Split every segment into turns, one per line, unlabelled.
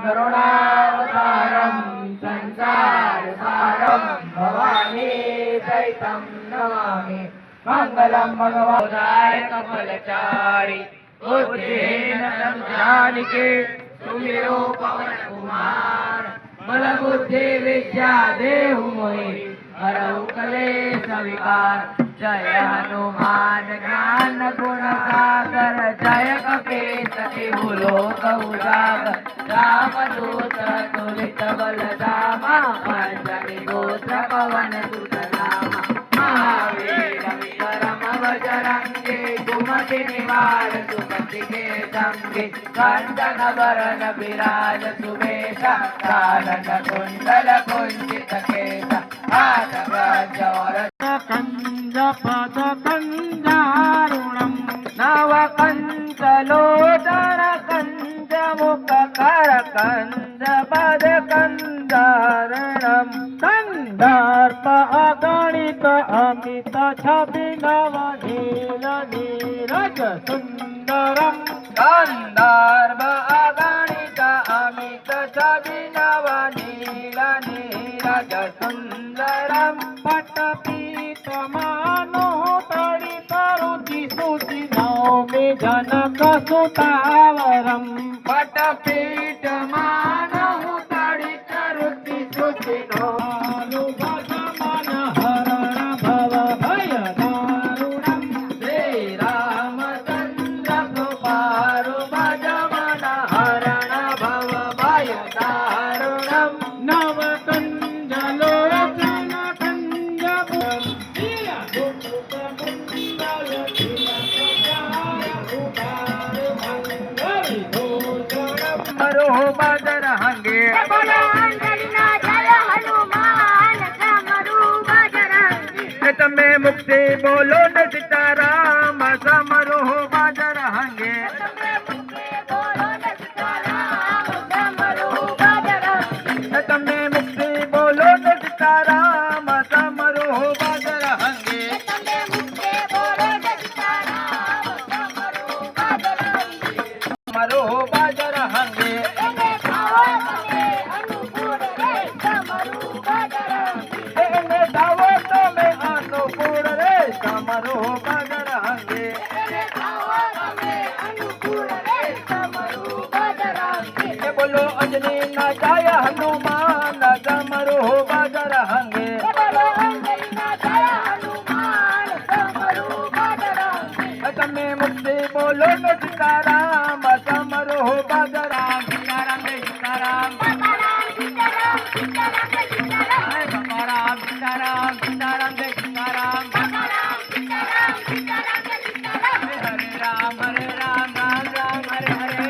करुणावतारं संसारसारं भवानी चैतं नमामि। मंगलम भगवताय कमलचारी बुद्धिहीन जानिके सुमिरो पवन कुमार बल बुद्धि विद्या देहु मोहि हरहु कलेश विकार। जय हनुमान ज्ञान गुण सागर जय कपीसति लोक उजागर। रामदूत तुलित बल धामा अंजनी गोत्र पवन सुत नामा। महावीर विक्रम बजरंगी सुमति निवार सुमति के संगी। कंचन बरन विराज सुबेशा कानन कुंडल कुंचित केसा। हाथ गजोर कंज पद कंजारुणम नव कंचलोदर कंज मुख कर कंज पद कंजारणम। कंदार्प अगणित अमित छवि नव नील नीरज सुंदरम। कंदार्प अगणित अमित छवि नव नील नीरज सुंदरम। पटपीत मानो तड़ित रुचि सुचि नौमि जनक सुतावरम। पटपीत मानो तड़ित रुचि सुचि नौमि भजमन हरण भव भय दारुणम। श्री रामचंद्र कृपारु भजमन हरण भव भय दारुणम। नव कंजलोचन बजरंगी बोलो अंजलिना जय हनुमान समरू बजरंगी। तुम्हें मुक्ति बोलो न सीताराम समरू बजरंगी। तुम्हें मुक्ति बोलो न सीताराम समरू बजरंगी। समरू बजरंगी समरो बजरंगी। बोलो अंजनी न जय हनुमान समरो बजरंगी। तुम्हें मुक्ति बोलो न सीताराम समरो बजरंगी। सीताराम सीताराम सीताराम सीताराम सीताराम सीताराम हरे राम राम राम हरे हरे।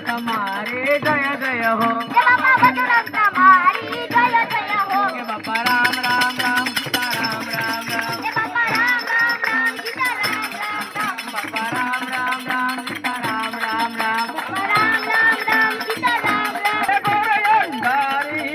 तुम्हारे जय जय हो बाबा बजरंग तुम्हारी जय जय हो। बाबा राम राम राम सीता राम राम राम। बाबा राम राम राम सीता राम राम राम। बाबा राम राम राम सीता राम राम राम। बाबा राम राम राम सीता राम राम। गोरे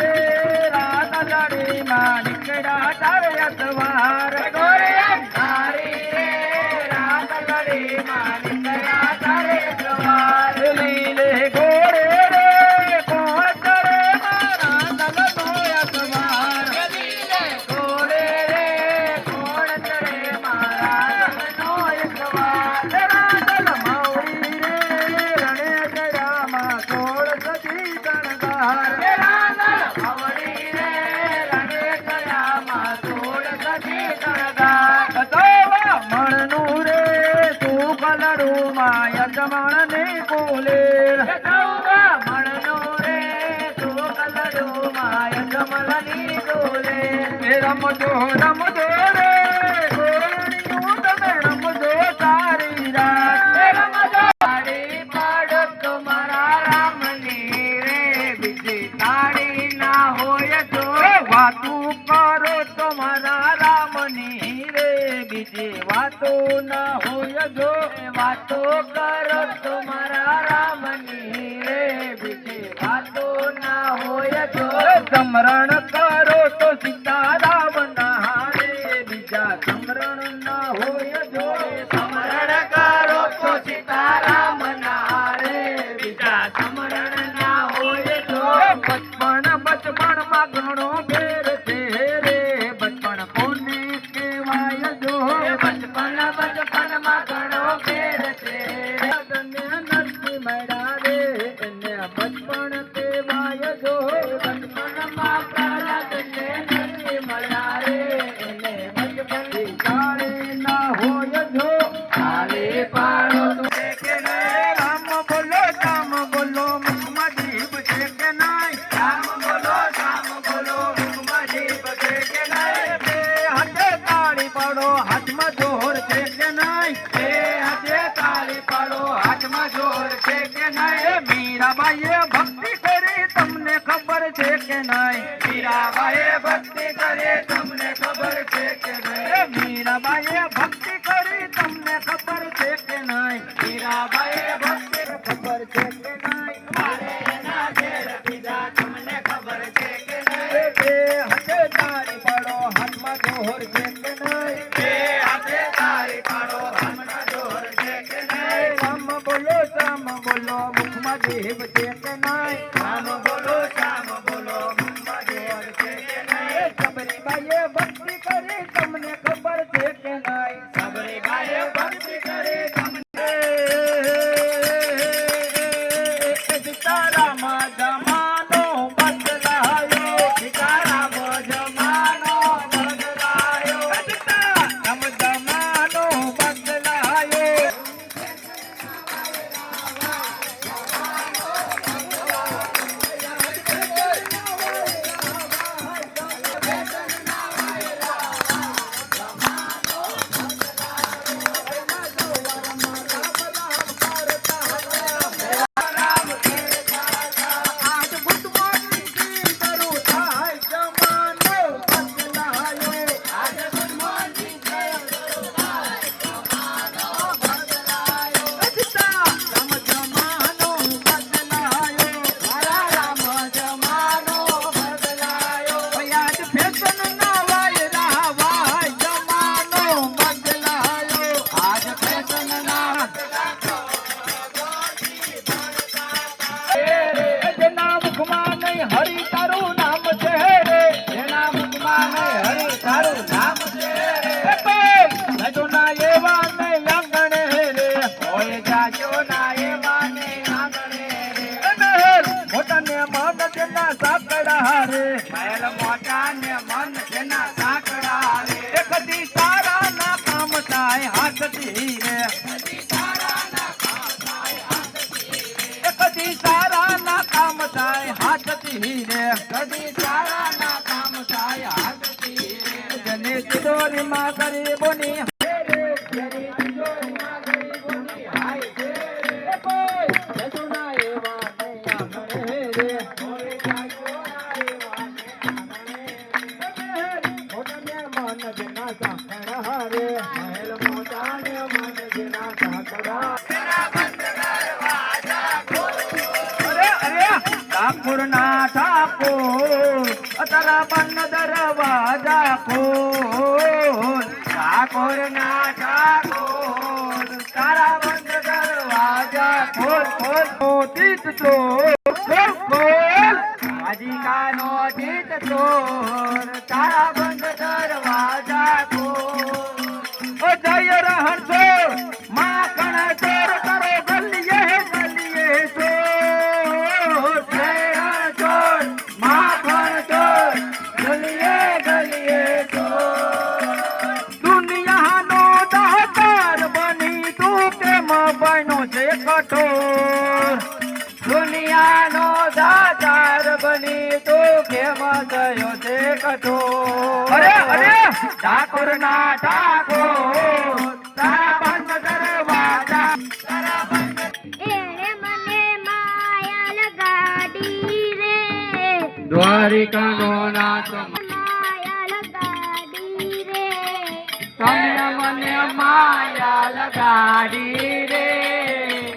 रे रात लड़ी मानिकड़ा तारे अतवार। गोरे रे रात लड़ी मानिकड़ा तारे अतवार। लीले घोड़े रे कौन करे मारा दल नोया तुम्हार। लीले घोड़े रे कौन करे मारा दल नोया तुम्हार। तेरा दल मौरी रे रणे गया माँ कोड़ सजी गणगार। तेरा दल मौरी रे रणे गया माँ कोड़ सजी गणगार। तोवा मणनू रे तू कलरू माया जमण ने कोले। रम दो रे गोरणियों तमे रम दो तारी
ના હોય જો વાતો કરો તમારા રામની રે બીજી વાતો ના હોય જો સમરણ કરો તો સીતારામ ના રે બીજા સમરણ ના હોય જો સમરણ કરો તો સીતારામ ના રે બીજા સમરણ ના હોય જો બચપણ માં ઘણો ફેર છે રે બચપણ કોને કહેવાય જો બચપણ માં ઘણો ફેર છે નથી મળ્યા રે એને બચપણ કહેવાય જો બચપણ માં પ્રહલાદને નથી મળ્યા રે એને બચપણ ચાલે ના હોય જો ચાલે પાડો તું કે નહીં રામ બોલો રામ બોલો મુખમાં જીભ છે કે નહીં રામ બોલો મુખમાં જીભ છે કે નહીં બે હાથે તાળી પાડો હાથમાં જોર છે કે નહીં બે હાથે તાળી પાડો હાથમાં જોર છે કે નહીં મીરાબાઈએ ભક્તિ કરી તમને ખબર છે કે નહીં મીરાબાઈએ ભક્તિ કરી તમને ખબર છે કે નહીં મીરાબાઈએ ભક્તિ કરી તમને ખબર છે કે નહીં મીરાબાઈએ ભક્તિ ખબર છે કે નહીં મારે એના ઘેર બીજા તમને ખબર છે કે નહીં બે હાથે તાળી પાડો હાથમાં જોર છે કે નહીં બે હાથે તાળી પાડો હાથમાં જોર છે કે નહીં રામ બોલો મુખમાં જીભ છે કે નહીં રામ બોલો મુખમાં જોર છે કે નહીં સબરીબાઈએ ભક્તિ કરી તમને ખબર છે કે નહીં સબરીબાઈએ ભક્તિ કરી તમને સીતારામ જમાનો બદલાયો સીતારામ જમાનો બદલાયો સીતારામ જમાનો બદલાયો આજ બુદ્ધવાનથી શરૂ થાય જમાનો બદલાયો આજ બુદ્ધવાનથી શરૂ થાય જમાનો બદલાયો સીતારામ જમાનો બદલાયો મારા રામ જમાનો બદલાયો આજ ફેશન ના વાયરા વાય જમાનો બદલાયો આજ ફેશન ના જેના મુખમાં નહીં હરિ તારું નામ છે રે જેના મુખમાં નહીં હરિ તારું નામ છે રે જો ના એવા નહીં આંગણે રે હોય જાજો ના એવા નહીં આંગણે રે મોટા ને મન જેના સાંકડા રે મહેલ મોટા ને મન જેના સાંકડા રે કદી સારા ના કામ થાય હાથથી રે કદી સારા ના કામ થાય હાથથી રે કદી સારા ના કામ થાય હાથથી રે જને તિજોરીમાં ગરીબોની ઠાકોર ના ઠાકોર તારા બંધ દરવાજા ખોલ ઠાકોર ના ઠાકોર તારા બંધ દરવાજા ખોલ તીત ચોર ખોલ હાજી કાનો તીત ચોર તારા બંધ દરવાજા ખોલ જય રહન ચોર માખણ ચોર કરો ગલીએ ગલીએ ચોર દુનિયાનો દાતાર બની તું કેમ ગયો છે કઠોર અરે ઠાકોર ના ઠાકોર તારા બંધ દરવાજા તારા બંધ
એણે મને માયા લગાડી રે
દ્વારિકાનો નાથ
માયા લગાડી રે
તમે મને માયા લગાડી રે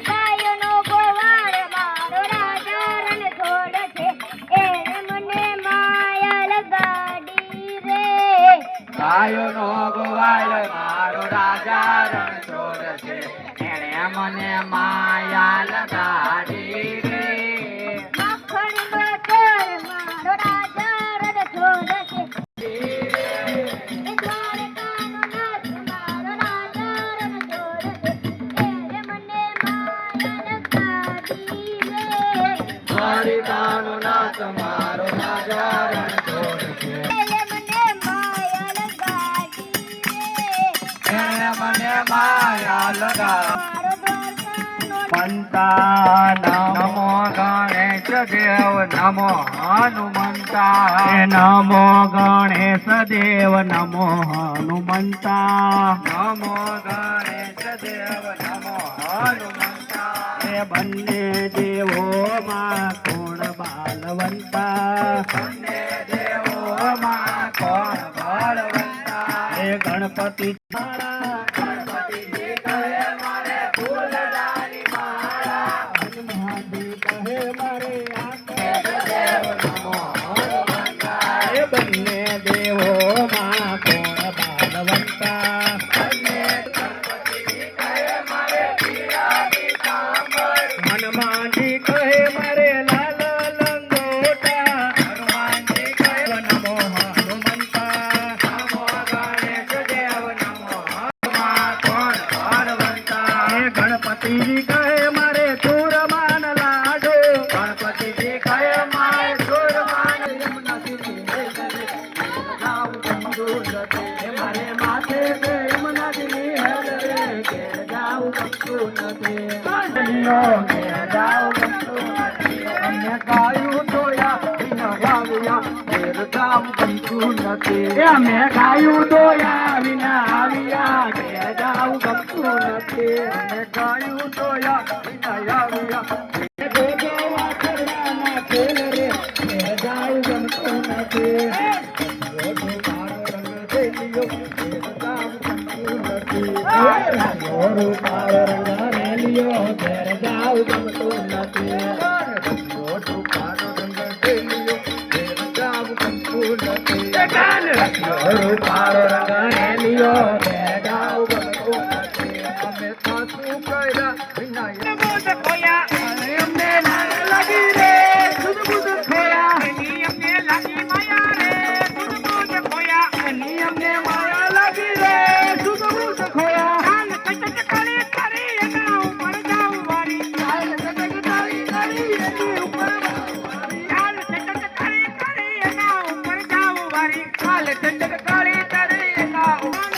ગાયોનો ગોવાળ મારો રાજા રણ છોડ છે એને મને માયા લગાડી રે
ગાયોનો ગોવાળ મારો રાજા રણછોડ છે એણે મને માયા લગાડી રે
માખણ બટર મારો રાજા રણ છોડ છે એ દ્વારકાનો નાથ મારો રાજા રણ છોડ છે એને મને માયા લગાડી રે
દ્વારિકાનો નાથ મારો રાજા રણછોડ છે
એને મને માયા લગાડી રે
એણે મને માયા લગા
મારો દ્વારકાનો
મંતા નમો ગણેશ દેવ નમો હનુમંતા નમો ગણેશ દેવ નમો હનુમંતા નમો ગણેશ દેવ નમો હનુમંતા એ બંને દેવોમાં કોણ બાલવંતા બંને દેવોમાં કોણ બળવંતા એ ગણપતિ ગણપતિજી કહે મારે ફૂલડાની માળા હનુમાનજી કહે મારે દેવ નમો હનુમંતા એ બંને દેવોમાં કોણ બાલવંતા બંને ગણપતિજી કહે મારે પીળા પીતાંબર હનુમાનજી કહે મારે લાલ લંગોટા હનુમાનજી કહે નમો હનુમંતા નમો ગણેશ દેવ નમો હનુમા કોણ બળવંતા એ ગણપતિજી કહે મારે ચૂરમાન લાડો ગણપતિજી કહે મારે ચૂરમાન મારે માથે યમુનાજીની હેલ રે કે જાઉં ગમતું નથી કે જાઉં ગમતું નથી અમે ગાયું દોયા વિના આવ્યા ઘેર જાઉં ગમતું નથી અમે ગાયું દોયા વિના આવ્યા ઘેર જાઉં ગમતું નથી અમે ગાયું દોયા વિના આવ્યા ગોગવા કરવાના ખેલ રે ઘેર જાઉં ગમતું નથી રોજો કાળો રંગ રેલિયો ઘેર જાઉં ગમતું નથી રોજો કાળો રંગ રેલિયો ઘેર જાઉં ગમતું નથી રોજો કાળો રંગ રેલિયો ઘેર જાઉં ગમતું નથી રોજો કાળો રંગ રેલિયો ઘેર જાઉં ગમતું નથી અમે સાસુ કર્યા વિના અમને ના લાગી રે સુધ બુધ ખોયા અમને લાગી માયા રે સુધ બુધ ખોયા અમને માયા લાગી રે સુધ બુધ ખોયા હાલ કટક કરી કરી એના ઉપર જાવ વારી હાલ કટક કરી કરી એની ઉપર વારી હાલ કટક કરી કરી એના ઉપર જાવ વારી હાલ કટક કરી કરી એના ઉપર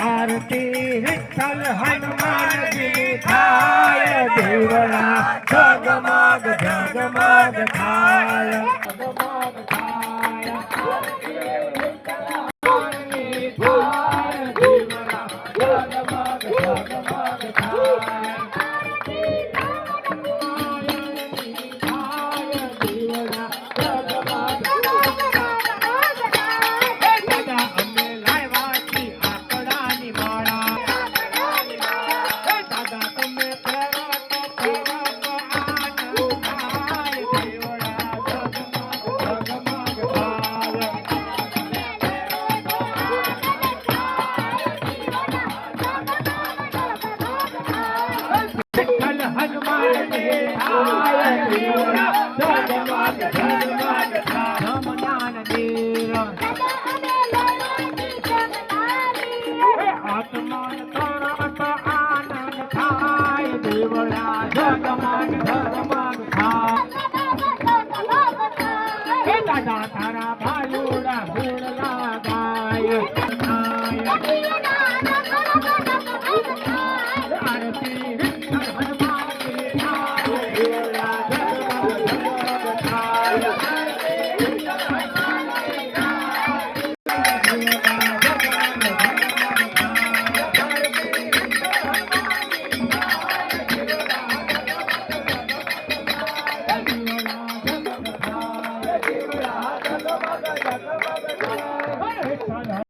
આરતી વિઠ્ઠલ હનુમાનજી થાય દેવલા જગમગ જગમગ થાય રમનાન દેર આત્માન તરત આનંદ થાય દેવળા જગમગ જગમગ થાય દાદા તારા ભાઈઓડા ભૂલ લાગાય આરતી